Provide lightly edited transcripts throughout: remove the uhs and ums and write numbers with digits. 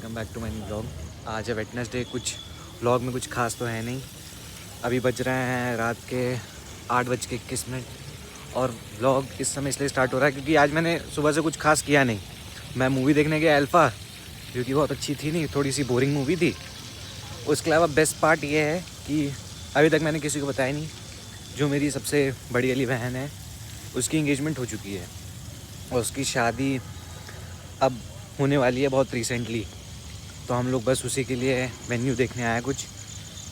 Welcome back to my new blog. आज है Wednesday. कुछ ब्लॉग में कुछ खास तो है नहीं। अभी बज रहे हैं रात के 8:21 और ब्लॉग इस समय इसलिए स्टार्ट हो रहा है क्योंकि आज मैंने सुबह से कुछ खास किया नहीं। मैं मूवी देखने गया अल्फ़ा, जो कि बहुत अच्छी थी नहीं, थोड़ी सी बोरिंग मूवी थी। उसके अलावा बेस्ट पार्ट ये है कि अभी तक मैंने किसी को बताया नहीं, जो मेरी सबसे बड़ी वाली बहन है उसकी इंगेजमेंट हो चुकी है और उसकी शादी अब होने वाली है बहुत रिसेंटली। तो हम लोग बस उसी के लिए वेन्यू देखने आए हैं कुछ।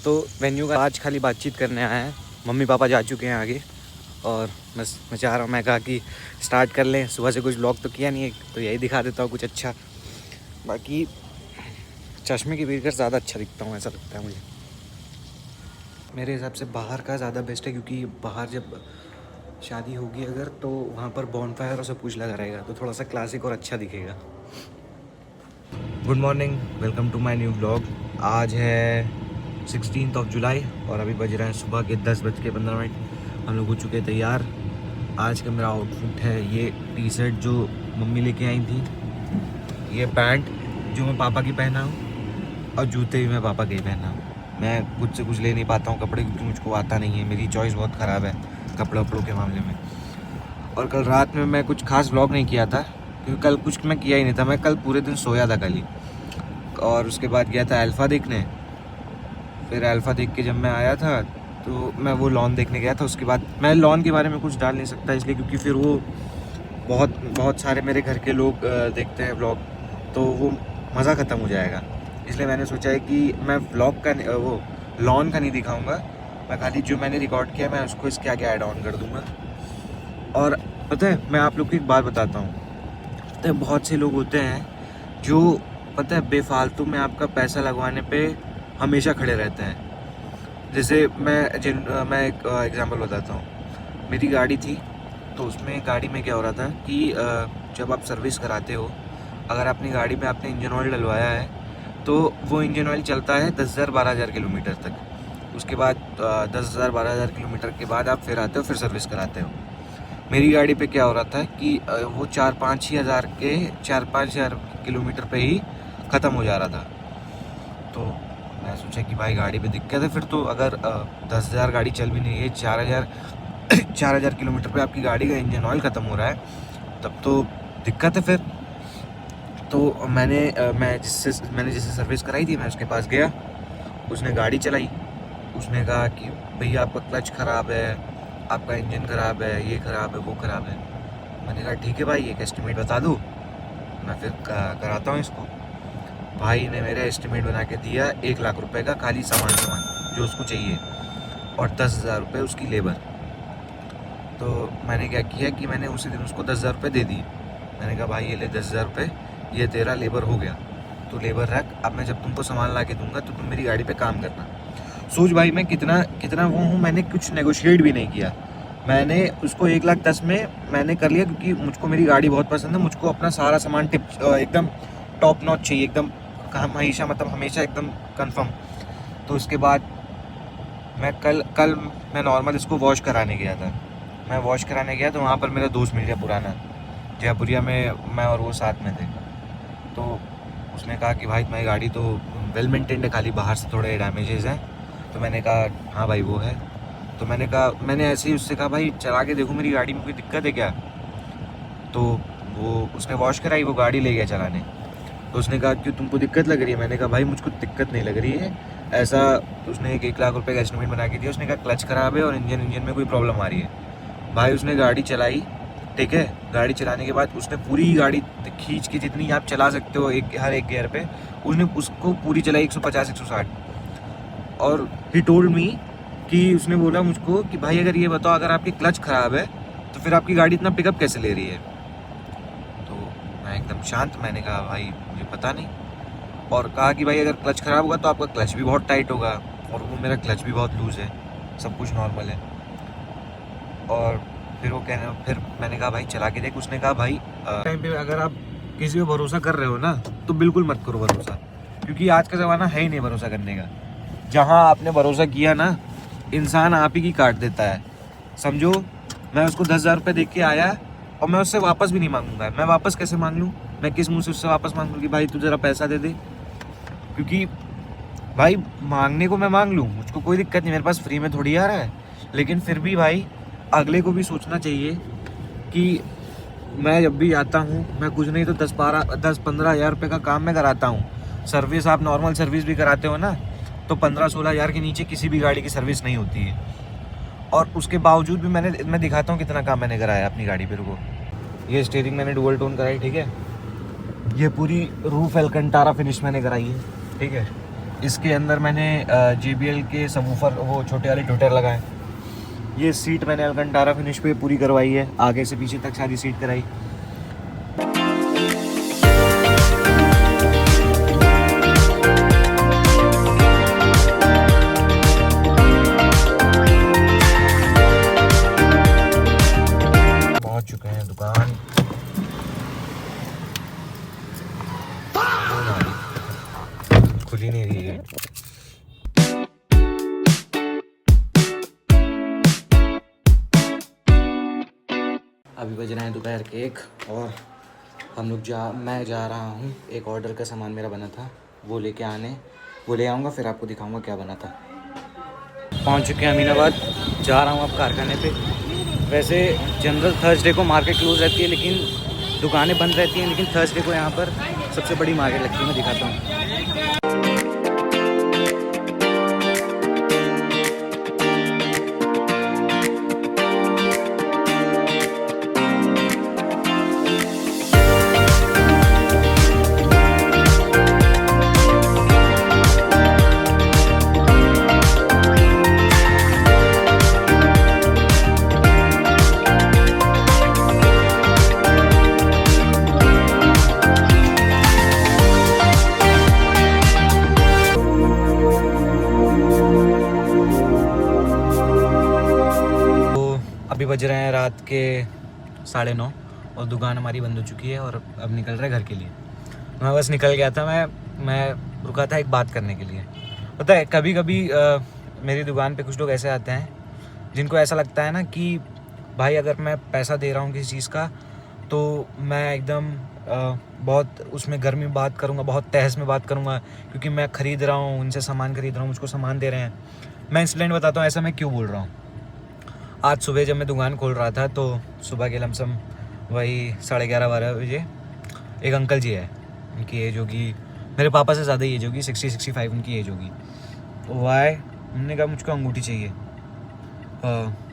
तो वेन्यू का आज खाली बातचीत करने आए हैं। मम्मी पापा जा चुके हैं आगे और बस मैं चाह रहा हूँ, मैं कहा कि स्टार्ट कर लें। सुबह से कुछ व्लॉग तो किया नहीं है, तो यही दिखा देता हूँ कुछ अच्छा। बाकी चश्मे की भीड़ कर ज़्यादा अच्छा दिखता हूँ, ऐसा लगता है मुझे। मेरे हिसाब से बाहर का ज़्यादा बेस्ट है, क्योंकि बाहर जब शादी होगी अगर, तो वहाँ पर बॉनफायर और सब कुछ लगा रहेगा, तो थोड़ा सा क्लासिक और अच्छा दिखेगा। Good morning, welcome to my new blog. आज है 16 जुलाई और अभी बज रहे हैं सुबह के 10:15। हम लोग हो चुके हैं तैयार। आज का मेरा आउटफिट है ये टी शर्ट जो मम्मी लेके आई थी, ये पैंट जो मैं पापा की पहना हूँ, और जूते भी मैं पापा के ही पहना हूँ। मैं खुद से कुछ ले नहीं पाता हूँ कपड़े, क्योंकि मुझको आता नहीं है। मेरी चॉइस बहुत ख़राब है कपड़े वपड़ों के मामले में। और कल रात में मैं कुछ खास व्लॉग नहीं किया था, क्योंकि कल कुछ मैं किया ही नहीं था। मैं कल पूरे दिन सोया था कल ही, और उसके बाद गया था अल्फ़ा देखने। फिर अल्फ़ा देख के जब मैं आया था तो मैं वो लॉन देखने गया था। उसके बाद मैं लॉन के बारे में कुछ डाल नहीं सकता इसलिए, क्योंकि फिर वो बहुत सारे मेरे घर के लोग देखते हैं व्लॉग, तो वो मज़ा ख़त्म हो जाएगा। इसलिए मैंने सोचा है कि मैं व्लॉग का वो लॉन का नहीं दिखाऊँगा। मैं खाली जो मैंने रिकॉर्ड किया मैं उसको इसके आगे ऐड ऑन कर दूँगा। और पता है, मैं आप लोग को एक बात बताता हूँ। पता है, बहुत से लोग होते हैं जो पता है बेफालतू में आपका पैसा लगवाने पे हमेशा खड़े रहते हैं। जैसे मैं एक एग्जांपल बताता हूँ। मेरी गाड़ी थी, तो उसमें गाड़ी में क्या हो रहा था कि जब आप सर्विस कराते हो, अगर अपनी गाड़ी में आपने इंजन ऑयल डलवाया है तो वो इंजन ऑयल चलता है 10,000-12,000 किलोमीटर तक। उसके बाद 10,000-12,000 किलोमीटर के बाद आप फिर आते हो, फिर सर्विस कराते हो। मेरी गाड़ी पे क्या हो रहा था कि वो 4-5 हज़ार किलोमीटर पे ही ख़त्म हो जा रहा था। तो मैं सोचा कि भाई गाड़ी पे दिक्कत है फिर तो। अगर 10,000 गाड़ी चल भी नहीं है, 4,000 किलोमीटर पे आपकी गाड़ी का इंजन ऑयल ख़त्म हो रहा है, तब तो दिक्कत है फिर। तो मैंने जिससे सर्विस कराई थी, मैं उसके पास गया। उसने गाड़ी चलाई। उसने कहा कि भैया आपका क्लच ख़राब है, आपका इंजन ख़राब है, ये ख़राब है, वो ख़राब है। मैंने कहा ठीक है भाई, एक एस्टिमेट बता दो, मैं फिर कराता हूँ इसको। भाई ने मेरा एस्टिमेट बना के दिया 1 लाख रुपए का, खाली सामान जो उसको चाहिए, और 10,000 रुपये उसकी लेबर। तो मैंने क्या किया कि मैंने उसी दिन उसको 10,000 रुपये दे दिए। मैंने कहा भाई ये ले 10,000 रुपये, ये तेरा लेबर हो गया, तो लेबर रख। अब मैं जब तुमको सामान ला के दूँगा तो तुम मेरी गाड़ी पे काम करना। सोच भाई मैं कितना वो हूँ। मैंने कुछ नेगोशिएट भी नहीं किया। मैंने उसको 1,10,000 में मैंने कर लिया, क्योंकि मुझको मेरी गाड़ी बहुत पसंद है। मुझको अपना सारा सामान एकदम टॉप नॉच चाहिए, एकदम हमेशा एकदम कंफर्म। तो उसके बाद मैं कल मैं नॉर्मल इसको वॉश कराने गया था। मैं वॉश कराने गया तो वहाँ पर मेरा दोस्त मिल गया पुराना, जयपुरिया में मैं और वो साथ में थे। तो उसने कहा कि भाई तुम्हारी गाड़ी तो वेल मेंटेन्ड है, खाली बाहर से थोड़े डैमेजेस हैं। तो मैंने कहा हाँ भाई वो है। तो मैंने ऐसे ही उससे कहा भाई चला के देखो मेरी गाड़ी में कोई दिक्कत है क्या। तो वो उसने वॉश कराई, वो गाड़ी ले गया चलाने। तो उसने कहा क्यों तुमको दिक्कत लग रही है। मैंने कहा भाई मुझको दिक्कत नहीं लग रही है ऐसा। तो उसने 1 लाख रुपये का एस्टिमेट बना के दिया। उसने कहा क्लच ख़राब है और इंजन में कोई प्रॉब्लम आ रही है। भाई उसने गाड़ी चलाई, ठीक है। गाड़ी चलाने के बाद उसने पूरी गाड़ी खींच के, जितनी आप चला सकते हो हर एक गियर पे, उसने उसको पूरी चलाई 150-160। और ही टोल्ड मी कि उसने बोला मुझको कि भाई अगर ये बताओ, अगर आपकी क्लच ख़राब है तो फिर आपकी गाड़ी इतना पिकअप कैसे ले रही है। तो मैं एकदम शांत, मैंने कहा भाई मुझे पता नहीं। और कहा कि भाई अगर क्लच ख़राब होगा तो आपका क्लच भी बहुत टाइट होगा, और वो मेरा क्लच भी बहुत लूज़ है, सब कुछ नॉर्मल है। और फिर मैंने कहा भाई चला के देख। उसने कहा भाई टाइम पे अगर आप किसी पे भरोसा कर रहे हो ना, तो बिल्कुल मत करो भरोसा, क्योंकि आज का ज़माना है ही नहीं भरोसा करने का। जहाँ आपने भरोसा किया ना, इंसान आप ही की काट देता है। समझो, मैं उसको 10,000 रुपये दे के आया और मैं उससे वापस भी नहीं मांगूंगा। मैं वापस कैसे मांग लूँ? मैं किस मुँह से उससे वापस मांग लूँ कि भाई तू ज़रा पैसा दे दे। क्योंकि भाई मांगने को मैं मांग लूँ, मुझको कोई दिक्कत नहीं, मेरे पास फ्री में थोड़ी आ रहा है, लेकिन फिर भी भाई अगले को भी सोचना चाहिए कि मैं जब भी आता हूँ, मैं कुछ नहीं तो 10-15 हज़ार रुपये का काम मैं कराता हूँ। सर्विस आप नॉर्मल सर्विस भी कराते हो ना, तो 15-16 हज़ार के नीचे किसी भी गाड़ी की सर्विस नहीं होती है। और उसके बावजूद भी मैं दिखाता हूँ कितना काम मैंने कराया अपनी गाड़ी पे। रुको, ये स्टीयरिंग मैंने डुअल टोन कराई, ठीक है। ये पूरी रूफ एल्कंटारा फिनिश मैंने कराई है, ठीक है। इसके अंदर मैंने JBL के सबवूफर वो छोटे वाले ट्विटर लगाए। ये सीट मैंने अल्कंटारा फिनिश पे पूरी करवाई है, आगे से पीछे तक सारी सीट कराई। पहुंच चुके हैं दुकान। खुल ही नहीं रही है। अभी बज रहे हैं दोपहर के 1 और मैं जा रहा हूँ, एक ऑर्डर का सामान मेरा बना था वो ले आऊँगा, फिर आपको दिखाऊँगा क्या बना था। पहुँच चुके हैं अमीनाबाद, जा रहा हूँ अब कारखाने पे। वैसे जनरल थर्सडे को मार्केट क्लोज रहती है, लेकिन दुकानें बंद रहती हैं, लेकिन थर्सडे को यहाँ पर सबसे बड़ी मार्केट लगती है। मैं दिखाता हूँ। अभी बज रहे हैं रात के 9:30 और दुकान हमारी बंद हो चुकी है और अब निकल रहे घर के लिए। मैं बस निकल गया था, मैं रुका था एक बात करने के लिए। पता है कभी कभी मेरी दुकान पे कुछ लोग ऐसे आते हैं जिनको ऐसा लगता है ना कि भाई अगर मैं पैसा दे रहा हूँ किसी चीज़ का तो मैं एकदम बहुत उसमें गर्मी में बात करूँगा, बहुत तहस में बात करूँगा, क्योंकि मैं ख़रीद रहा हूँ, उनसे सामान ख़रीद रहा हूँ, मुझको सामान दे रहे हैं। मैं इंसिडेंट बताता हूँ ऐसा मैं क्यों बोल रहा हूँ। आज सुबह जब मैं दुकान खोल रहा था तो सुबह के लमसम वही 11:30-12 बजे एक अंकल जी है, उनकी एज होगी मेरे पापा से ज़्यादा एज होगी, 60-65 उनकी एज होगी। वो आए, उन्होंने कहा मुझको अंगूठी चाहिए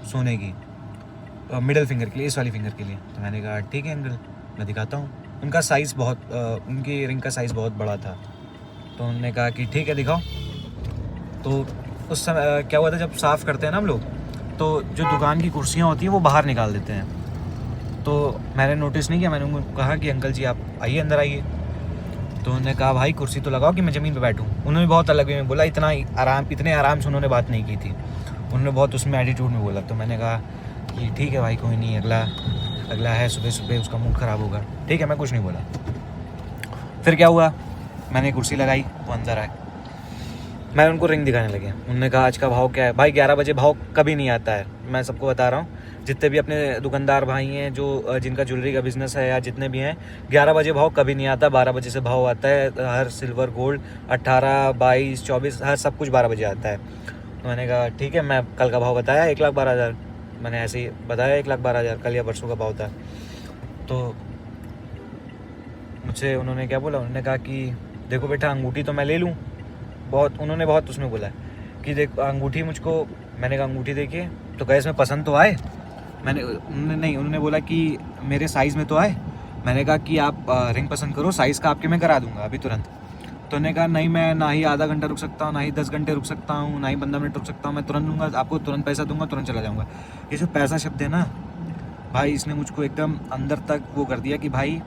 सोने की, मिडल फिंगर के लिए, इस वाली फिंगर के लिए। तो मैंने कहा ठीक है अंकल, मैं दिखाता हूँ। उनका साइज़ बहुत उनकी रिंग का साइज़ बहुत बड़ा था, तो उन्होंने कहा कि ठीक है दिखाओ। तो उस समय क्या हुआ था, जब साफ़ करते हैं ना हम लोग तो जो दुकान की कुर्सियाँ होती हैं वो बाहर निकाल देते हैं। तो मैंने नोटिस नहीं किया, मैंने उनको कहा कि अंकल जी आप आइए, अंदर आइए। तो उन्होंने कहा भाई कुर्सी तो लगाओ कि मैं ज़मीन पे बैठूँ। उन्होंने बहुत अलग वे में बोला, इतने आराम से उन्होंने बात नहीं की थी, उन्होंने बहुत उसमें एटीट्यूड में बोला। तो मैंने कहा कि ठीक है भाई कोई नहीं, अगला है, सुबह सुबह उसका मूड ख़राब होगा, ठीक है, मैं कुछ नहीं बोला। फिर क्या हुआ, मैंने कुर्सी लगाई, वो अंदर आए, मैं उनको रिंग दिखाने लगे। उन्होंने कहा आज का भाव क्या है। भाई 11 बजे भाव कभी नहीं आता है, मैं सबको बता रहा हूँ, जितने भी अपने दुकानदार भाई हैं जो जिनका ज्वेलरी का बिज़नेस है या जितने भी हैं, 11 बजे भाव कभी नहीं आता, 12 बजे से भाव आता है। हर सिल्वर गोल्ड 18, 22, 24 हर सब कुछ 12 बजे आता है। तो मैंने कहा ठीक है, मैं कल का भाव बताया 1,12,000, मैंने ऐसे ही बताया 1,12,000 कल या परसों का भाव था। तो मुझसे उन्होंने क्या बोला, उन्होंने कहा कि देखो बेटा अंगूठी तो मैं ले लूँ, उन्होंने बहुत उसमें बोला कि देख अंगूठी मुझको, मैंने कहा अंगूठी देखिए, तो कहे इसमें पसंद तो आए। उन्होंने बोला कि मेरे साइज़ में तो आए। मैंने कहा कि आप रिंग पसंद करो, साइज़ का आपके मैं करा दूंगा अभी तुरंत। तो उन्होंने कहा नहीं, मैं ना ही आधा घंटा रुक सकता हूँ, ना ही 10 घंटे रुक सकता हूँ, ना ही 15 मिनट रुक सकता हूँ, मैं तुरंत दूंगा आपको, तुरंत पैसा दूंगा, तुरंत चला जाऊँगा। ये जो पैसा शब्द है ना भाई, इसने मुझको एकदम अंदर तक वो कर दिया कि भाई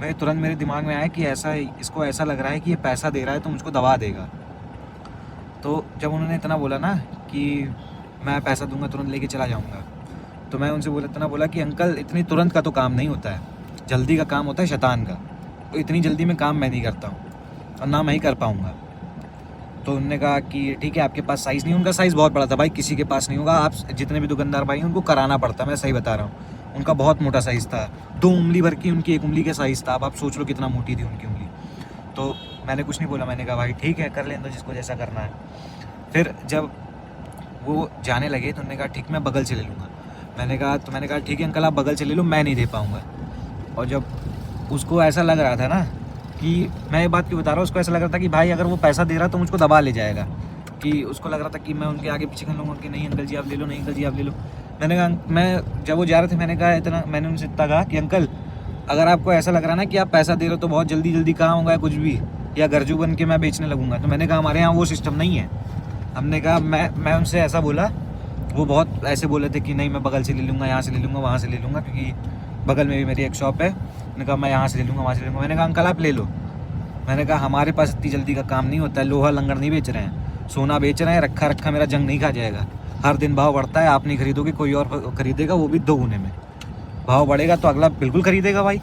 मैं तुरंत मेरे दिमाग में आया कि इसको ऐसा लग रहा है कि ये पैसा दे रहा है तो मुझको दबा देगा। तो जब उन्होंने इतना बोला ना कि मैं पैसा दूंगा तुरंत लेके चला जाऊंगा, तो मैं उनसे इतना बोला कि अंकल इतनी तुरंत का तो काम नहीं होता है, जल्दी का काम होता है शैतान का, तो इतनी जल्दी में काम मैं नहीं करता हूँ और ना मैं ही कर पाऊँगा। तो उन्होंने कहा कि ठीक है, आपके पास साइज़ नहीं, उनका साइज़ बहुत बड़ा था भाई, किसी के पास नहीं होगा, आप जितने भी दुकानदार भाई हैं उनको कराना पड़ता, मैं सही बता रहा हूँ। उनका बहुत मोटा साइज़ था, 2 उंगली भर की उनकी 1 उंगली का साइज़ था। अब आप सोच लो कितना मोटी थी उनकी उंगली। तो मैंने कुछ नहीं बोला, मैंने कहा भाई ठीक है कर लें तो जिसको जैसा करना है। फिर जब वो जाने लगे तो उन्होंने कहा ठीक मैं बगल से ले लूँगा। मैंने कहा ठीक है अंकल आप बगल से ले लो, मैं नहीं दे पाऊँगा। और जब उसको ऐसा लग रहा था ना कि मैं ये बात क्यों बता रहा हूँ, उसको ऐसा लग रहा था कि भाई अगर वो पैसा दे रहा तो मुझको दबा ले जाएगा, कि उसको लग रहा था कि मैं उनके आगे पीछे कर लूँगा कि नहीं अंकल जी आप ले लो, नहीं अंकल जी आप ले लो। मैंने कहा मैं जब वो जा रहे थे मैंने कहा इतना, मैंने उनसे इतना कहा कि अंकल अगर आपको ऐसा लग रहा है ना कि आप पैसा दे रहे हो तो बहुत जल्दी जल्दी कहाँ होगा कुछ भी, या गर्जू बन के मैं बेचने लगूंगा, तो मैंने कहा हमारे यहाँ वो सिस्टम नहीं है। हमने कहा मैं उनसे ऐसा बोला, वो बहुत ऐसे बोले थे कि नहीं मैं बगल से ले लूँगा, यहाँ से ले लूँगा, वहाँ से ले लूँगा, क्योंकि बगल में भी मेरी एक शॉप है। मैंने कहा मैं यहाँ से ले लूँगा, वहाँ से ले लूँगा। मैंने कहा अंकल आप ले लो। मैंने कहा हमारे पास इतनी जल्दी का काम नहीं होता है, लोहा लंगर नहीं बेच रहे हैं, सोना बेच रहे हैं, रखा रखा मेरा जंग नहीं खा जाएगा। हर दिन भाव बढ़ता है, आप नहीं खरीदोगे कोई और खरीदेगा, वो भी 2 गुने में। भाव बढ़ेगा तो अगला बिल्कुल खरीदेगा भाई।